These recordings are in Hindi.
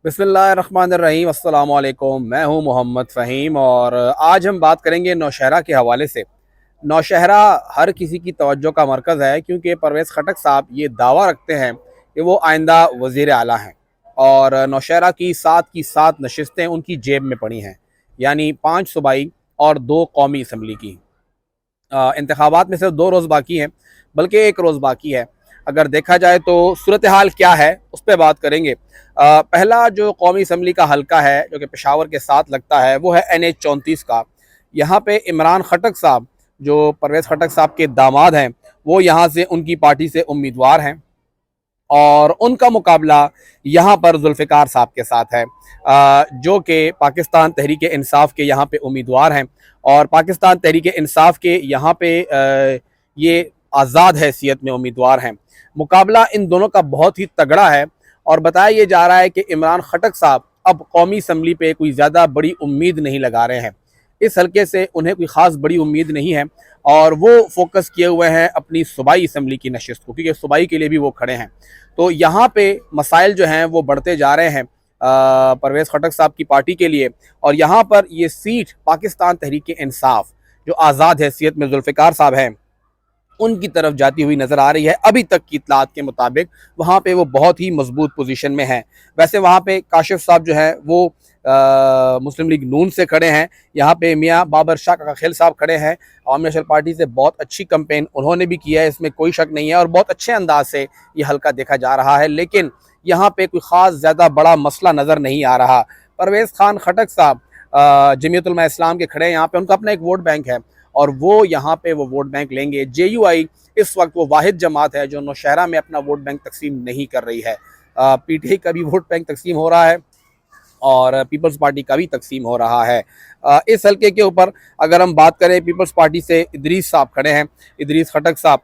बिस्मिल्लाहिर्रहमानिर्रहीम अस्सलाम वालेकुम। मैं हूं मोहम्मद फ़हीम और आज हम बात करेंगे नौशहरा के हवाले से। नौशहरा हर किसी की तवज्जो का मरकज़ है क्योंकि परवेज़ खटक साहब ये दावा रखते हैं कि वो आइंदा वज़ीर आला हैं और नौशहरा की सात नशिस्तें उनकी जेब में पड़ी हैं, यानी 5 सूबाई और 2 कौमी असम्बली की। इंतखाबात में सिर्फ 2 रोज़ बाकी हैं, बल्कि 1 रोज़ बाकी है। अगर देखा जाए तो सूरत हाल क्या है उस पर बात करेंगे। पहला जो कौमी असम्बली का हल्का है जो कि पेशावर के साथ लगता है वो है NH 34 का। यहाँ पे इमरान खटक साहब जो परवेज़ खटक साहब के दामाद हैं वो यहाँ से उनकी पार्टी से उम्मीदवार हैं और उनका मुकाबला यहाँ पर जुल्फ़िकार साहब के साथ है, जो कि पाकिस्तान तहरीक इंसाफ के यहाँ पे उम्मीदवार हैं और पाकिस्तान तहरीक इंसाफ के यहाँ पे ये आज़ाद हैसियत में उम्मीदवार हैं। मुकाबला इन दोनों का बहुत ही तगड़ा है और बताया ये जा रहा है कि इमरान खटक साहब अब कौमी असम्बली पे कोई ज़्यादा बड़ी उम्मीद नहीं लगा रहे हैं। इस हल्के से उन्हें कोई ख़ास बड़ी उम्मीद नहीं है और वो फोकस किए हुए हैं अपनी सूबाई असम्बली की नशिस्त को, क्योंकि सूबाई के लिए भी वो खड़े हैं। तो यहाँ पे मसाइल जो हैं वो बढ़ते जा रहे हैं परवेज़ खटक साहब की पार्टी के लिए और यहाँ पर ये सीट पाकिस्तान तहरीक इंसाफ जो आज़ाद हैसियत में जुल्फ़िकार साहब हैं उनकी तरफ जाती हुई नज़र आ रही है। अभी तक की इत्तलात के मुताबिक वहाँ पे वो बहुत ही मजबूत पोजीशन में हैं। वैसे वहाँ पे काशिफ साहब जो हैं वो मुस्लिम लीग नून से खड़े हैं। यहाँ पे मियाँ बाबर शाह काखेल साहब खड़े हैं। अवामी नेशनल पार्टी से बहुत अच्छी कैंपेन उन्होंने भी किया है, इसमें कोई शक नहीं है और बहुत अच्छे अंदाज से ये हल्का देखा जा रहा है। लेकिन यहाँ पे कोई ख़ास ज़्यादा बड़ा मसला नज़र नहीं आ रहा। परवेज़ खान खटक साहब जमीयत उलमा इस्लाम के खड़े हैं, यहाँ पे उनका अपना एक वोट बैंक है और वो यहाँ पे वो वोट बैंक लेंगे। JUI इस वक्त वो वाहिद जमात है जो नौशहरा में अपना वोट बैंक तकसीम नहीं कर रही है। PTI का भी वोट बैंक तकसीम हो रहा है और पीपल्स पार्टी का भी तकसीम हो रहा है। इस हल्के के ऊपर अगर हम बात करें, पीपल्स पार्टी से इदरीस साहब खड़े हैं, इदरीस खटक साहब,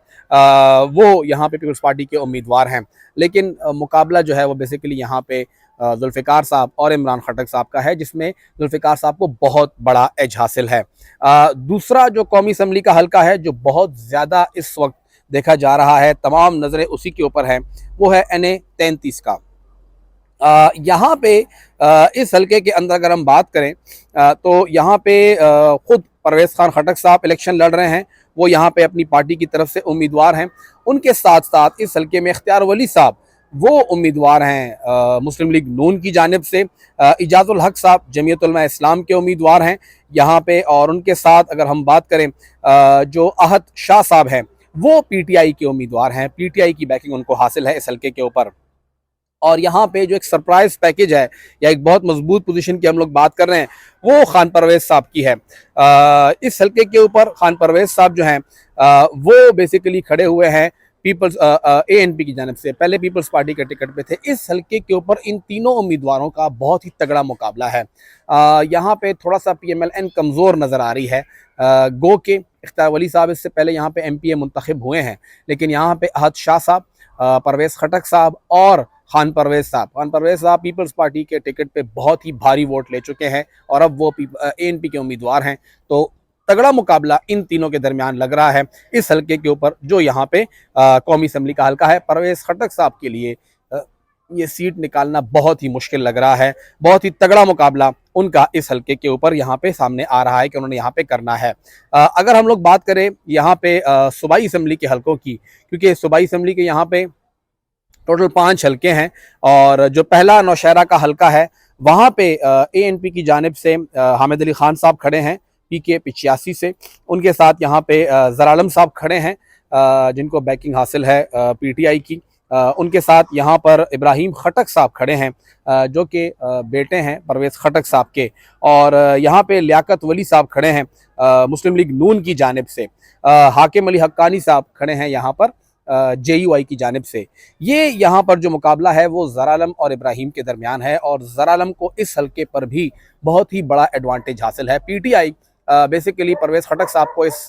वो यहाँ पे पीपल्स पार्टी के उम्मीदवार हैं। लेकिन मुकाबला जो है वो बेसिकली यहाँ पे जुल्फ़िकार साहब और इमरान खटक साहब का है, जिसमें जुल्फ़िकार साहब को बहुत बड़ा एज हासिल है। दूसरा जो कौमी असम्बली का हल्का है जो बहुत ज़्यादा इस वक्त देखा जा रहा है, तमाम नज़रें उसी के ऊपर हैं, वो है NA 33 का। यहाँ पे इस हल्के के अंदर अगर हम बात करें तो यहाँ पे ख़ुद परवेज़ खान खटक साहब इलेक्शन लड़ रहे हैं, वो यहाँ पे अपनी पार्टी की तरफ से उम्मीदवार हैं। उनके साथ साथ इस हल्के में इख्तियार वली साहब वो उम्मीदवार हैं मुस्लिम लीग नून की जानिब से। इजाज़ुल हक साहब जमीयत उलमा इस्लाम के उम्मीदवार हैं यहाँ पे और उनके साथ अगर हम बात करें जो अहद शाह साहब हैं वो PTI के उम्मीदवार हैं। PTI की बैकिंग उनको हासिल है इस हल्के के ऊपर। और यहाँ पे जो एक सरप्राइज पैकेज है या एक बहुत मजबूत पोजीशन की हम लोग बात कर रहे हैं वो खान परवेज़ साहब की है। इस हल्के के ऊपर खान परवेज़ साहब जो हैं वो बेसिकली खड़े हुए हैं पीपल्स ANP की जानिब से, पहले पीपल्स पार्टी के टिकट पे थे। इस हल्के के ऊपर इन तीनों उम्मीदवारों का बहुत ही तगड़ा मुकाबला है। यहाँ पे थोड़ा सा PMLN कमज़ोर नज़र आ रही है। गो के इख्तियार वली साहब इससे पहले यहाँ पे MPA मुंतखब हुए हैं, लेकिन यहाँ पे अहद शाह साहब, परवेज़ खटक साहब और खान परवेज़ साहब पीपल्स पार्टी के टिकट पे बहुत ही भारी वोट ले चुके हैं और अब वो ANP के उम्मीदवार हैं। तो तगड़ा मुकाबला इन तीनों के दरमियान लग रहा है इस हल्के के ऊपर जो यहाँ पे कौमी असम्बली का हल्का है। परवेज़ खटक साहब के लिए ये सीट निकालना बहुत ही मुश्किल लग रहा है। बहुत ही तगड़ा मुकाबला उनका इस हल्के के ऊपर यहाँ पे सामने आ रहा है कि उन्होंने यहाँ पे करना है। अगर हम लोग बात करें यहाँ पे सूबाई असम्बली के हल्कों की, क्योंकि सूबाई असम्बली के यहाँ पे टोटल 5 हल्के हैं और जो पहला नौशहरा का हल्का है वहाँ पे ANP की जानिब से हामिद अली खान साहब खड़े हैं PK 85 से। उनके साथ यहाँ पे ज़रालम साहब खड़े हैं जिनको बैकिंग हासिल है PTI की। उनके साथ यहाँ पर इब्राहिम खटक साहब खड़े हैं जो कि बेटे हैं परवेज़ खटक साहब के। और यहाँ पे लियाकत वली साहब खड़े हैं मुस्लिम लीग नून की जानिब से। हाकिम अली हक्कानी साहब खड़े हैं यहाँ पर JUI की जानिब से। ये यहाँ पर जो मुकाबला है वो ज़रालम और इब्राहिम के दरमियान है और ज़रालम को इस हल्के पर भी बहुत ही बड़ा एडवांटेज हासिल है। PTI बेसिकली परवेज़ खटक साहब को इस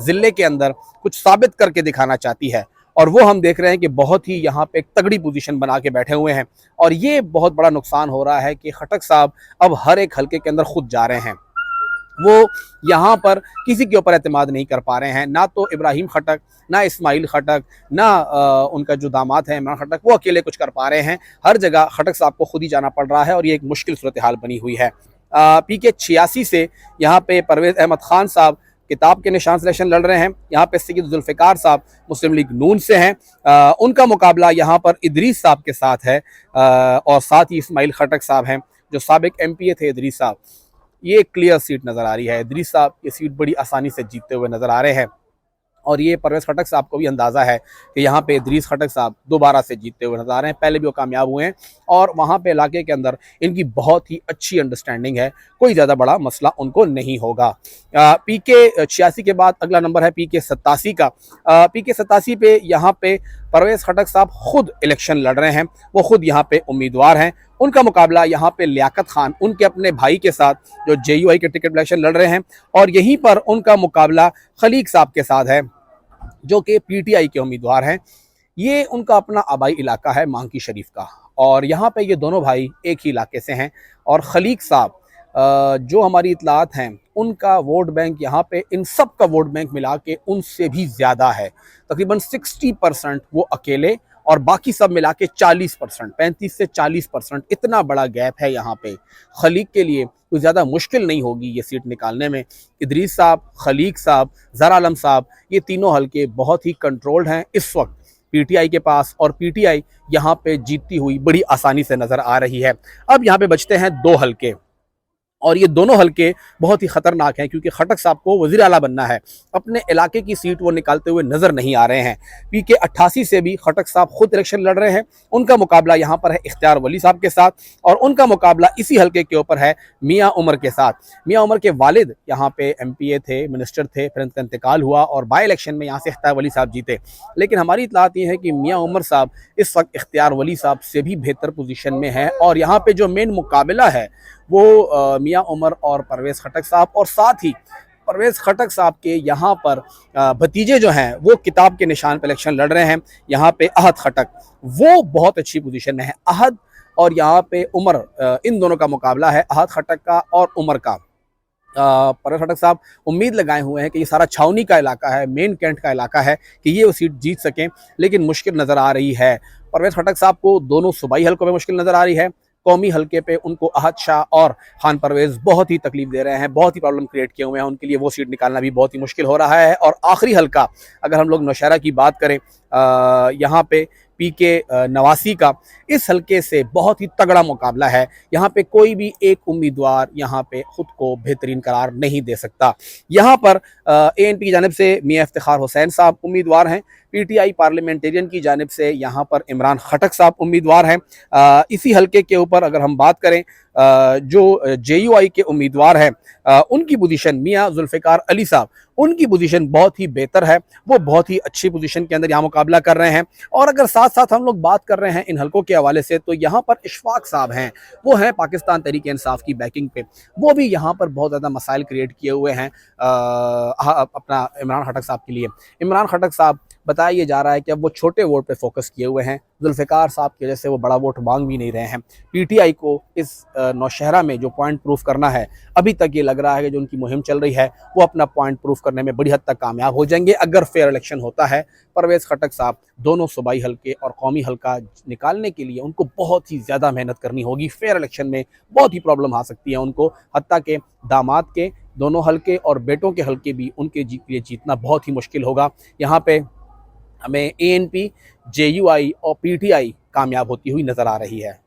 ज़िले के अंदर कुछ साबित करके दिखाना चाहती है और वो हम देख रहे हैं कि बहुत ही यहाँ पे एक तगड़ी पोजीशन बना के बैठे हुए हैं और ये बहुत बड़ा नुकसान हो रहा है कि खटक साहब अब हर एक हल्के के अंदर खुद जा रहे हैं। वो यहाँ पर किसी के ऊपर एतमाद नहीं कर पा रहे हैं, ना तो इब्राहिम खटक, ना इस्माइल खटक, ना उनका जो दामाद है इमरान खटक, वो अकेले कुछ कर पा रहे हैं। हर जगह खटक साहब को खुद ही जाना पड़ रहा है और ये एक मुश्किल सूरत हाल बनी हुई है। PK 86 से यहाँ पे परवेज़ अहमद खान साहब किताब के निशान से इलेक्शन लड़ रहे हैं। यहाँ पे सैयद जुल्फ़िकार साहब मुस्लिम लीग नून से हैं। उनका मुकाबला यहाँ पर इदरीस साहब के साथ है और साथ ही इस्माइल खटक साहब हैं जो साबिक MPA थे। इदरीस साहब, ये क्लियर सीट नज़र आ रही है। इदरीस साहब ये सीट बड़ी आसानी से जीतते हुए नज़र आ रहे हैं और ये परवेज़ खटक साहब को भी अंदाज़ा है कि यहाँ पे इदरीस खटक साहब दोबारा से जीतते हुए नजर आ रहे हैं। पहले भी वो कामयाब हुए हैं और वहाँ पे इलाके के अंदर इनकी बहुत ही अच्छी अंडरस्टैंडिंग है, कोई ज़्यादा बड़ा मसला उनको नहीं होगा। PK 86 के बाद अगला नंबर है PK 87 का। PK 87 पे यहाँ पे परवेज़ खटक साहब खुद इलेक्शन लड़ रहे हैं, वो खुद यहाँ पे उम्मीदवार हैं। उनका मुकाबला यहाँ पे लियाकत खान उनके अपने भाई के साथ जो JUI के टिकट इलेक्शन लड़ रहे हैं और यहीं पर उनका मुकाबला खलीक साहब के साथ है जो कि PTI के उम्मीदवार हैं। ये उनका अपना आबाई इलाका है मांकी शरीफ का और यहाँ पे ये दोनों भाई एक ही इलाके से हैं और खलीक साहब जो हमारी इतलात हैं उनका वोट बैंक यहाँ पे इन सब का वोट बैंक मिला के उनसे भी ज़्यादा है। तकरीबन 60% वो अकेले और बाकी सब मिला के 40%, 35 से 40%, इतना बड़ा गैप है यहाँ पे। खलीक के लिए कोई ज़्यादा मुश्किल नहीं होगी ये सीट निकालने में। इदरीस साहब, खलीक साहब, ज़रा आलम साहब, ये तीनों हल्के बहुत ही कंट्रोल्ड हैं इस वक्त PTI के पास और PTI यहाँ पे जीतती हुई बड़ी आसानी से नज़र आ रही है। अब यहाँ पे बचते हैं 2 हल्के और ये दोनों हल्के बहुत ही ख़तरनाक हैं क्योंकि खटक साहब को वज़ीर आला बनना है। अपने इलाके की सीट वो निकालते हुए नज़र नहीं आ रहे हैं। PK 88 से भी खटक साहब खुद इलेक्शन लड़ रहे हैं। उनका मुकाबला यहाँ पर है इख्तियार वली साहब के साथ और उनका मुकाबला इसी हल्के के ऊपर है मियाँ उमर के साथ। मियाँ उमर के वालिद यहाँ पे MPA थे, मिनिस्टर थे, फिर उनका इंतकाल हुआ और बाई इलेक्शन में यहाँ से इख्तियार वली साहब जीते। लेकिन हमारी इतलात ये है कि मियाँ उमर साहब इस वक्त इख्तियार वली साहब से भी बेहतर पोजीशन में है और यहाँ पे जो मेन मुकाबला है वो मियाँ उमर और परवेज़ खटक साहब और साथ ही परवेज़ खटक साहब के यहाँ पर भतीजे जो हैं वो किताब के निशान पर इलेक्शन लड़ रहे हैं। यहाँ पे अहद खटक वो बहुत अच्छी पोजीशन में है। अहद और यहाँ पे उमर, इन दोनों का मुकाबला है, अहद खटक का और उमर का। परवेज़ खटक साहब उम्मीद लगाए हुए हैं कि ये सारा छावनी का इलाका है, मेन कैंट का इलाका है कि ये वो सीट जीत सकें, लेकिन मुश्किल नज़र आ रही है। परवेज़ खटक साहब को दोनों सूबाई हल्कों में मुश्किल नज़र आ रही है। कौमी हल्के पे उनको अहद शाह और खान परवेज़ बहुत ही तकलीफ दे रहे हैं, बहुत ही प्रॉब्लम क्रिएट किए हुए हैं, उनके लिए वो सीट निकालना भी बहुत ही मुश्किल हो रहा है। और आखिरी हल्का अगर हम लोग नौशहरा की बात करें, यहाँ पे PK 89 का, इस हल्के से बहुत ही तगड़ा मुकाबला है। यहाँ पे कोई भी एक उम्मीदवार यहाँ पे खुद को बेहतरीन करार नहीं दे सकता। यहाँ पर ANP की जानिब से मियाँ इफ्तिखार हुसैन साहब उम्मीदवार हैं। PTI पार्लियामेंटेरियन की जानिब से यहाँ पर इमरान खटक साहब उम्मीदवार हैं। इसी हल्के के ऊपर अगर हम बात करें जो JUI के उम्मीदवार हैं उनकी पोजीशन मियाँ जुल्फ़िकार अली साहब, उनकी पोजीशन बहुत ही बेहतर है, वो बहुत ही अच्छी पोजीशन के अंदर यहाँ मुकाबला कर रहे हैं। और अगर साथ साथ हम लोग बात कर रहे हैं इन हल्कों के हवाले से तो यहाँ पर इशफाक साहब हैं, वो हैं पाकिस्तान तहरीक इंसाफ की बैकिंग पे, वो भी यहाँ पर बहुत ज़्यादा मसाइल क्रिएट किए हुए हैं अपना इमरान खटक साहब के लिए। इमरान खटक साहब बताया ये जा रहा है कि अब वो छोटे वोट पे फोकस किए हुए हैं, जुल्फ़िकार साहब की वजह से वो बड़ा वोट मांग भी नहीं रहे हैं। PTI को इस नौशहरा में जो पॉइंट प्रूफ करना है, अभी तक ये लग रहा है कि जो उनकी मुहिम चल रही है वो अपना पॉइंट प्रूफ करने में बड़ी हद तक कामयाब हो जाएंगे अगर फेयर इलेक्शन होता है। परवेज़ खटक साहब दोनों सूबाई हल्के और कौमी हल्का निकालने के लिए उनको बहुत ही ज़्यादा मेहनत करनी होगी। फेयर इलेक्शन में बहुत ही प्रॉब्लम आ सकती है उनको, हत्ता के दामाद के दोनों हल्के और बेटों के हल्के भी उनके लिए जीतना बहुत ही मुश्किल होगा। यहाँ पे हमें ANP, JUI और PTI कामयाब होती हुई नज़र आ रही है।